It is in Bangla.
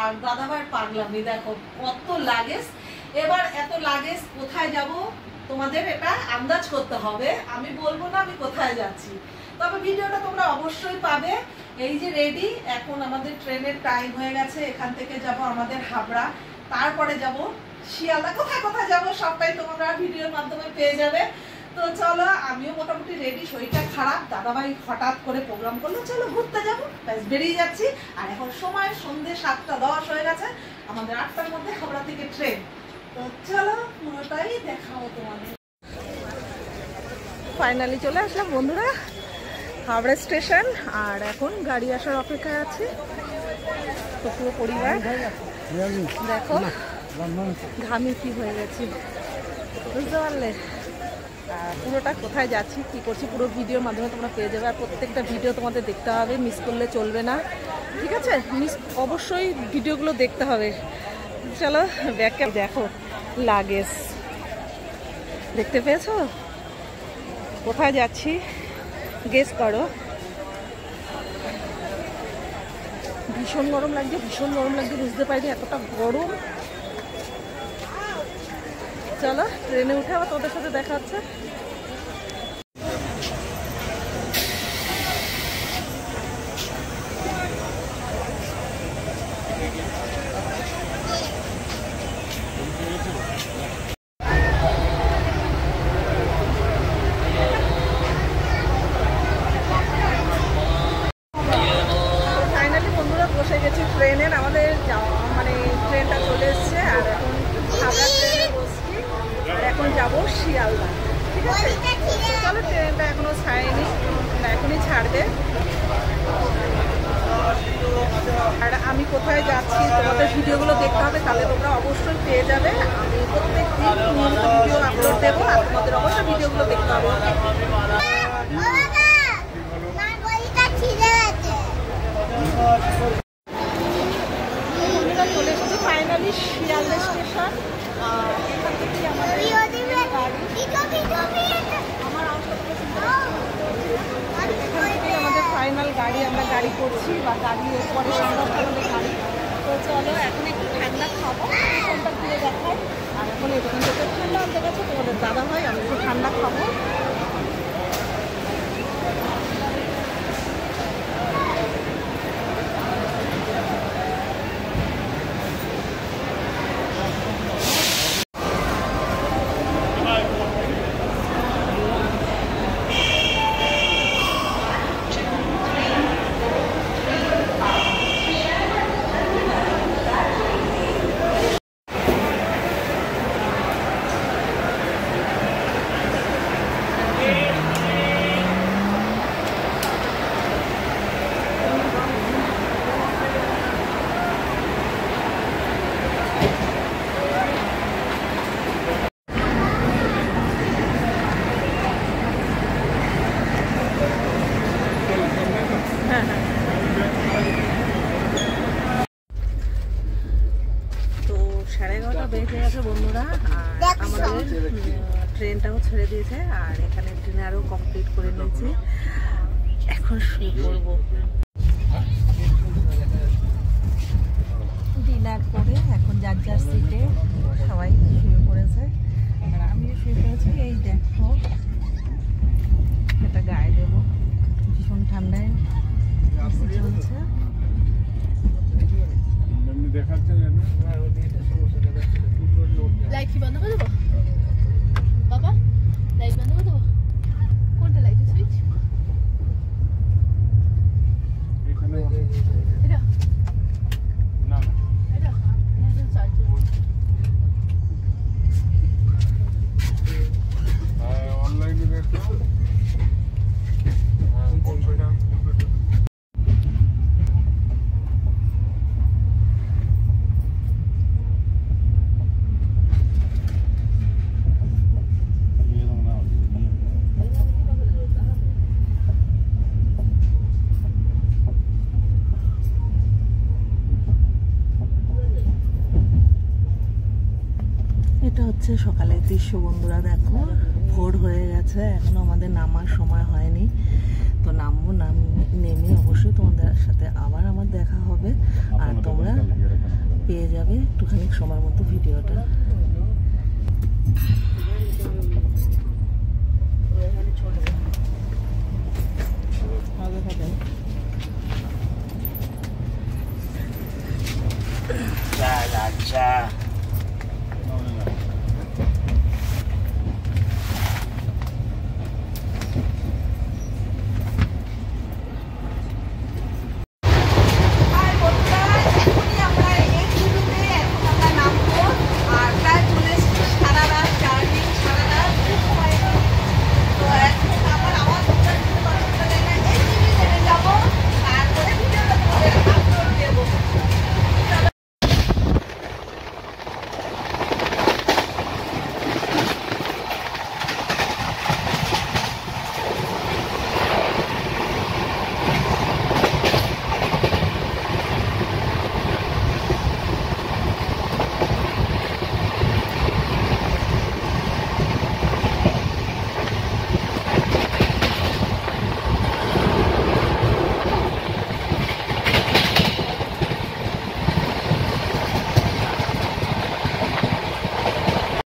আর দাদাভাইয়ের পাগলামি দেখো কত লাগেজ। এবার এত লাগেজ কোথায় যাব তোমাদের এটা আন্দাজ করতে হবে, আমি বলবো না আমি কোথায় যাচ্ছি, তবে ভিডিওটা তোমরা অবশ্যই পাবে। এই যে রেডি, এখন আমাদের ট্রেনের টাইম হয়ে গেছে, এখান থেকে যাব আমাদের হাবড়া, তারপরে যাব শিয়ালদা, কোথায় কোথায় যাব সবটাই তোমরা ভিডিওর মাধ্যমে পেয়ে যাবে। তো চলো, আমিও মোটামুটি রেডি, শরীরটা খারাপ, দাদাভাই হঠাৎ করে প্রোগ্রাম করলো চলো ঘুরতে যাবো, ব্যাস বেরিয়ে যাচ্ছি। আর এখন সময় সন্ধ্যে 7:10 হয়ে গেছে, আমাদের 8টার মধ্যে হাবড়া থেকে ট্রেন। তো চলো পুরোটাই দেখাবো তোমাদের। ফাইনালি চলে আসলাম বন্ধুরা হাবড়া স্টেশন, আর এখন গাড়ি আসার অপেক্ষায় আছি। তো পুরো পরিবার দেখো ঘামি কি হয়ে গেছি, বুঝতে পারলে। পুরোটা কোথায় যাচ্ছি কি করছি পুরো ভিডিওর মাধ্যমে তোমরা পেয়ে যাবে। আর প্রত্যেকটা ভিডিও তোমাদের দেখতে হবে, মিস করলে চলবে না, ঠিক আছে? অবশ্যই ভিডিওগুলো দেখতে হবে। চলো ব্যাগটা দেখো, লাগেজ দেখতে পেয়েছো? কোথায় যাচ্ছি গেস করো। ভীষণ গরম লাগছে, ভীষণ গরম লাগছে, বুঝতে পারিনি এতটা গরম। চলো ট্রেনে উঠে আবার তোদের সাথে দেখা হচ্ছে। ফাইনালি বন্ধুরা বসে গেছি ট্রেনের, আমাদের মানে ট্রেনটা চলে এসছে, আর এখন হাবড়া ট্রেনে বসছি, আর এখন যাব শিয়ালদা, ঠিক আছে? চলো, ট্রেনটা এখনো ছাড়েনি, এখনই ছাড়বে। আর আমি কোথায় যাচ্ছি তোমাদের ভিডিওগুলো দেখতে হবে, তাহলে তোমরা অবশ্যই পেয়ে যাবে। আমি প্রত্যেক দিন নিয়মিত ভিডিও আপলোড দেবো, আর তোমাদের অবশ্যই ভিডিওগুলো দেখতে হবে। চলে এসেছি ফাইনালি শিয়ালদা স্টেশন। এখান থেকে আমাদের ফাইনাল গাড়ি, আমরা গাড়ি করছি বা গাড়ি পরে সম্ভব আমাদের গাড়ি। তো চলো এখন একটু ঠান্ডা খাবো, স্টেশনটা ঘুরে দেখাই। আর এখন এখান থেকে ঠান্ডা আনতে গেছে তোমাদের দাদা ভাই, আমি একটু ঠান্ডা খাবো। বেজে গেছে বন্ধুরা, আর আমাদের ট্রেনটাও ছেড়ে দিয়েছে, আর এখানে ডিনারও কমপ্লিট করে নিয়েছি, এখন শুয়ে পড়বো। ডিনার করে এখন যার যার সিটে সবাই শুয়ে পড়েছে, আর আমিও শুয়ে পড়েছি। এই দেখো এটা গায়ে দেবো, ভীষণ ঠান্ডায় চলছে। লাইট কি বন্ধ করে দেবো বাবা? লাইট বন্ধ করে দেবো? কোনটা লাইটের সুইচ? এটা না না এটা চার্জ অনলাইনে দেখো। এটা হচ্ছে সকালের দৃশ্য বন্ধুরা, দেখো ভোর হয়ে গেছে, এখনো আমাদের নামার সময় হয়নি। তো নামবো, নেমে অবশ্যই তোমাদের সাথে আবার আমার দেখা হবে, আর তোমরা পেয়ে যাবে একটুখানি সময় মতো ভিডিওটা। ছোট